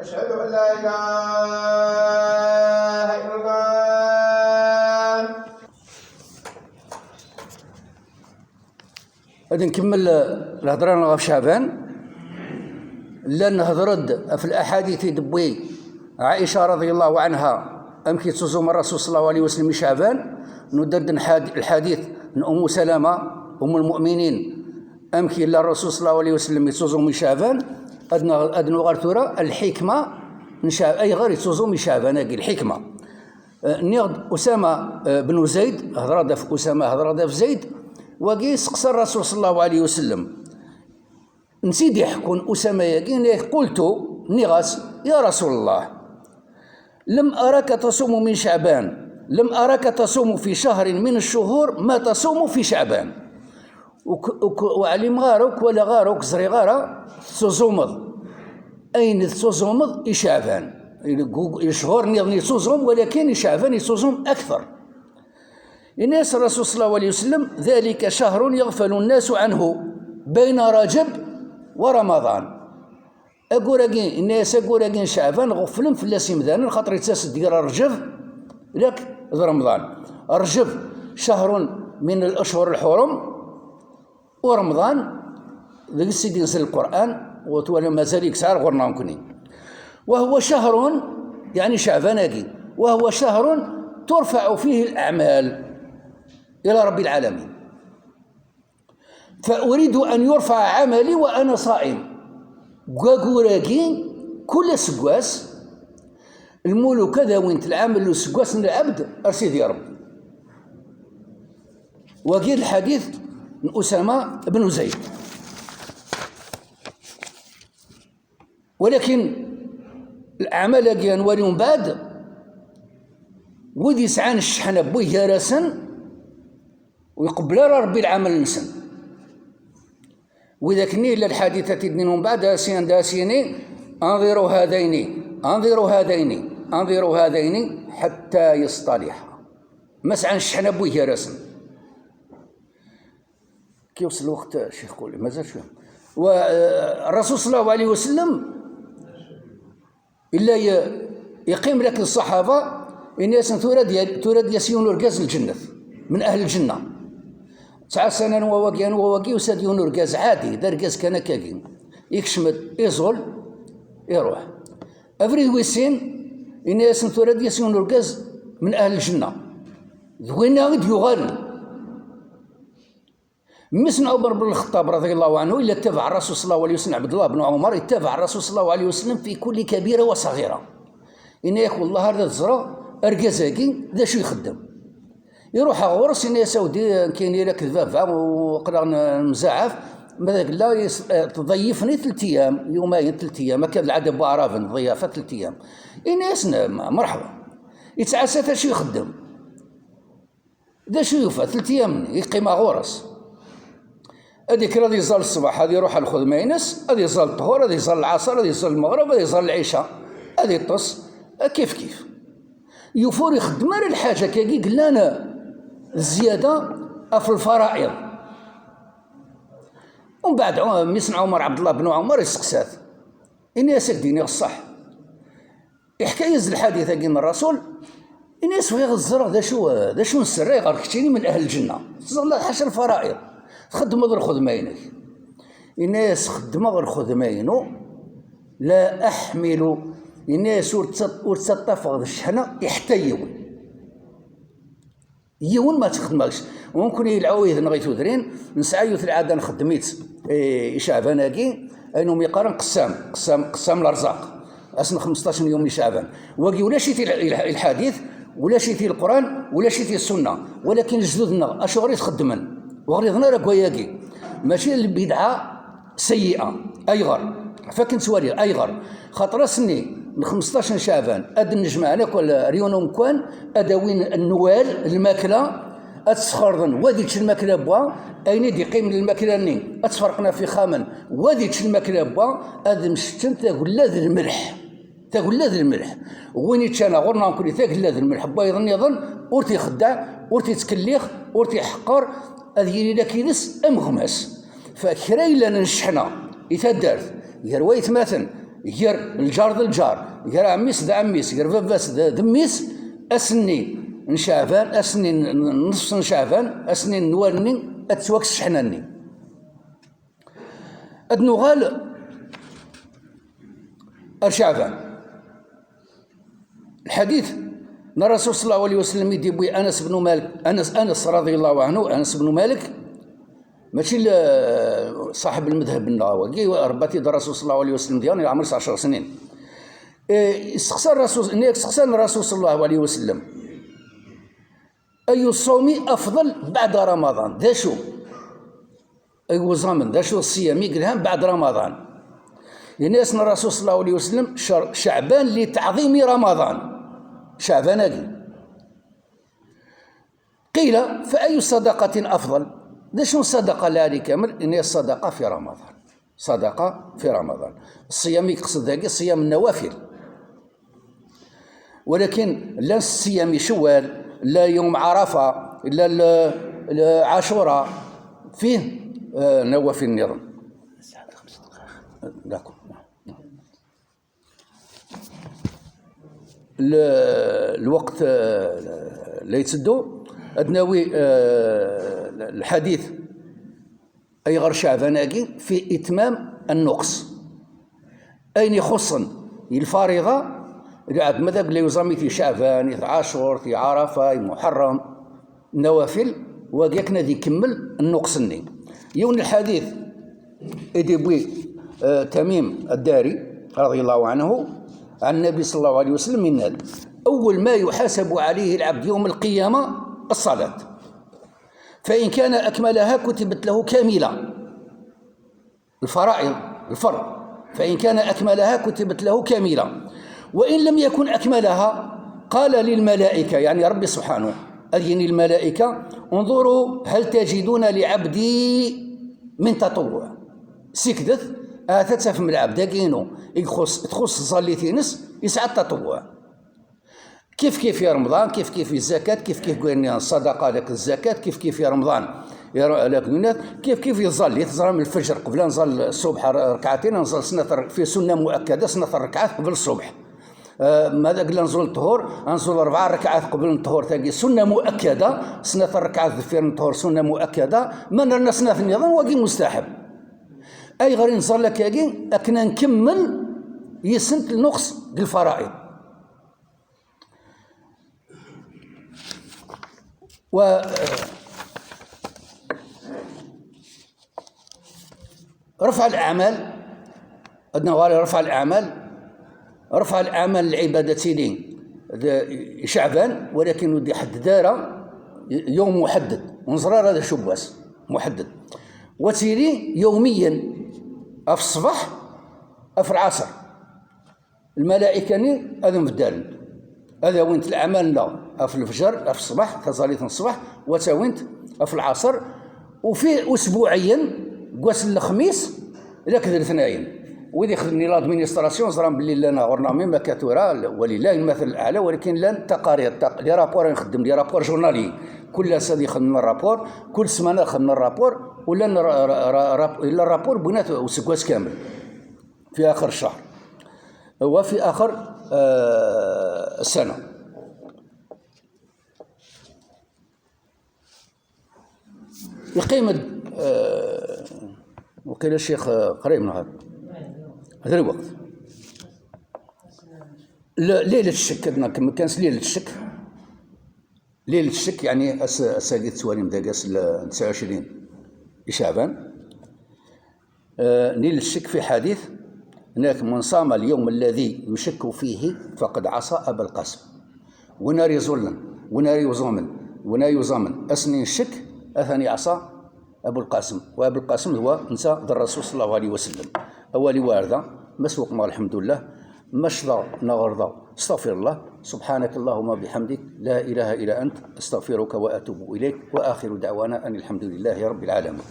أشهد أن لا إله إلا الله. غادي نكمل الهضره في شعبان. لان هضرد في الاحاديث دبوي عائشه رضي الله عنها امكي تصوم الرسول صلى الله عليه وسلم شعبان. ندرد الحديث من ام سلمه ام المؤمنين امكي الا الرسول صلى الله عليه وسلم يتصوم شعبان. ادنا غرتوره الحكمه اي غير يتصوم شعبان الحكمه. نيض اسامه بن زيد هضرد في اسامه هضرد في زيد وقيس قصر الرسول صلى الله عليه وسلم نسيد يحكون أسامة يقين قلت نغاس يا رسول الله لم أراك تصوم من شعبان لم أراك تصوم في شهر من الشهور ما تصوم في شعبان وعلم غارك ولا غارك زري غارة تصومض أين تصومض شعبان شهور نظني تصوم ولكن شعبان يصوم أكثر. الناس الرسول صلى الله عليه وسلم ذلك شهر يغفل الناس عنه بين رجب ورمضان. أقول الناس أقول شعبان غفلن في الله سمذان خاطر يتساس ديال رجب لك رمضان. رجب شهر من الأشهر الحرم ورمضان ذي السيد ينزل القرآن وتولى مازال يكسر غرنا مكني وهو شهر يعني شعبان وهو شهر ترفع فيه الأعمال إلى رب العالمين. فأريد أن يرفع عملي وأنا صائم. قاقوراكي كل سقواس المولو كذا وين العمل سقواس من العبد أرسيد يا رب. وقيل الحديث من أسامة بن زيد. ولكن الأعمال أجيان وليون بعد ودي سعان الشحنة بويه راسا ويقبل ربي العمل نسن. وإذا كني إلا الحادثة تدنين بعد داسيني أنظروا هذين حتى يصطلحا مسعى الشحنة بويه راسا. كي وصل الوقت شيخ قولي مازال شوية. والرسول صلى الله عليه وسلم إلا يقيم لك الصحابة الناس تراد يسيون رقاز الجنة من أهل الجنة 9 سنين وواقي وساد يونور رقاز عادي دار رقاز كان كاكين يكشمد يزول يروح أفريد ويسين الناس تراد يسيون رقاز من أهل الجنة ذوين غد يغال مثل عمر بن الخطاب رضي الله عنه إلا اتبع الرسول صلى الله عليه وسلم عبد الله بن عمر اتبع الرسول صلى الله عليه وسلم في كل كبيرة وصغيرة. إن ياك والله هذا الزرع أرقازاكي ذا شو يخدم يروح غورس إن سعودي كاين لك كذافة وقدر نزعف ماذا لا تضيفني 3 أيام يومين 3 أيام ما كان العدد بعرافن ضيافة 3 أيام الناس مرحبا يتعسى ذا شو يخدم ذا شو يوفى 3 أيام يقيم غورس هذيك غادي يصل الصباح هذه يروح الخدمة ينس هذه يصل الظهر هذه يصل العصر هذه يصل المغرب هذه يصل العشاء هذه يطص كيف يفور يخدم على الحاجة كي قلنا أنا الزيادة في الفرائض. ومن بعد مثل عمر عبد الله بن عمر يسقسات الناس ديني الصح يحكي يزل الحديث قلنا الرسول الناس وهي الزرع ذا شو نسري غير كتيني من أهل الجنة الله حاشا الفرائض خدم غير خدمينك الناس خدم غير خدمينو لا أحمل الناس ورتطفغ الشحنة يحتى يون ما تخدمكش وممكن يلعويه نغيتو درين نسعيو في العاده نخدميت شعباناكي انهم يقارن قسام الارزاق اسن 15 يوم لشعبان واقي ولا شيتي الحديث ولا شيتي القران ولا شيتي السنه ولكن جدودنا اشغل يتخدمن وغريضنا راه كواياكي ماشي البدعه سيئه ايغر فكنت سواري ايغر خاطر سني من 15 شعبان اد النجمع ناكل ريونهم كان ادوين النوال الماكله اتسخرضن وديتش الماكله بوا اين دي قيم الماكله ني اتفرقنا في خامن وديتش الماكله بوا اد مشتن تقول ذا الملح وين يتشانا غورنا نقول تاكل ذا الملح با يظن ورتي خدع ورتي تكليخ ورتي حقر هذه لك ينس امغمس فكرا الا نشحنا يتدارت يا روايه مثلا غير الجار ذا الجار، غير عميس ذا عميس، غير فافاس ذا دميس، أسني نشعفان، أسني نصف نشعفان، أسني نوالني أتسواكس شحناني. أدنغال أرشعفان الحديث ان الرسول صلى الله عليه وسلم يدي انس بن مالك، انس رضي الله عنه، انس بن مالك ماشي صاحب المذهب النووي، رباتي الرسول صلى الله عليه وسلم ديالو عمر 10 سنين. استخسر الرسول صلى الله عليه وسلم اي الصوم افضل بعد رمضان، ذا شو اي زمن ذا شو الصيام قالها بعد رمضان، يعني اسم الرسول صلى الله عليه وسلم شعبان لتعظيم رمضان، شعبان قيل فأي صدقة أفضل؟ ذا شنو الصدقة لهذه كامل؟ إن هي الصدقة في رمضان، صدقة في رمضان. الصيام يقصد ذاك صيام النوافل، ولكن لا الصيام شوال، لا يوم عرفة، لا عاشوراء، فيه نوافل النظام. الوقت لا يتسدو أدناوي الحديث أي غير شعباناكي في إتمام النقص، أين يخصن الفارغة قاعد مذهب لا يزامي في شعبان، عاشور، في عرفة، محرم، نوافل، وقاكنا ذي كمل النقصني. يون الحديث إدبوي تميم الداري رضي الله عنه عن النبي صلى الله عليه وسلم من أول ما يحاسب عليه العبد يوم القيامة الصلاة، فإن كان أكملها كتبت له كاملة، الفرائض الفرض، فإن كان أكملها كتبت له كاملة، وإن لم يكن أكملها قال للملائكة، يعني ربي سبحانه أذن الملائكة انظروا هل تجدون لعبدي من تطوع، سكدث تتفهم من العبد كينو تخص صليتينس يسعى التطوع، كيف في رمضان، كيف الزكاة، كيف قلنا الصدقة لك الزكاة، كيف في رمضان كيف يصلي تزرى من الفجر قبل نصل الصبح ركعتين، نصل سنة في سنة مؤكدة سنة الركعات قبل الصبح، ماذا قلنا نزول الطهور نزول 4 ركعات قبل الطهور، تاقي سنة مؤكدة سنة الركعات في الطهور سنة مؤكدة، من رنا سنة النظام واقي مستحب، أي غير نصلى كاقي أكنا نكمل يسنت النقص بالفرائض. رفع الأعمال أدنى غالي رفع الأعمال العبادتين شعبان، ولكن ودي حد دار يوم محدد ونصرار هذا شباس محدد، وتيري يوميا في الصباح في العصر، الملائكة هذا مبدال هذا وينت الأعمال لا في الفجر في الصباح تصليت الصباح، وتاوينت في العصر، وفي أسبوعيا قواس الخميس إلى كذا الاثنين، وإذا خدمني لادمينستراسيون زران باللي لنا غورنا ميم كاتورا ولله المثل الأعلى، ولكن لان تقارير لي رابور نخدم لي رابور جورنالي، كل سنة يخدم الرابور، كل سمانة خدمنا الرابور، ولا الرابور بنات وسكواس كامل في آخر الشهر وفي آخر السنة. القيمة وكيل الشيخ قريب من هذا الوقت ليلة الشك كما كانت ليلة الشك يعني أساقيت سواليم داقاس 29 شعبان، ليلة الشك في حديث هناك من صام اليوم الذي يشك فيه فقد عصى أبا القاسم، ونار يزولن ونار يزامن أسنين الشك أثني عصى أبو القاسم، وأبو القاسم هو نساء الرسول صلى الله عليه وسلم. أولي واردة مسوق ما الحمد لله مشضى نغرضى استغفر الله، سبحانك اللهم وبحمدك لا إله إلا أنت استغفرك وأتوب إليك، وآخر دعوانا أن الحمد لله رب العالمين.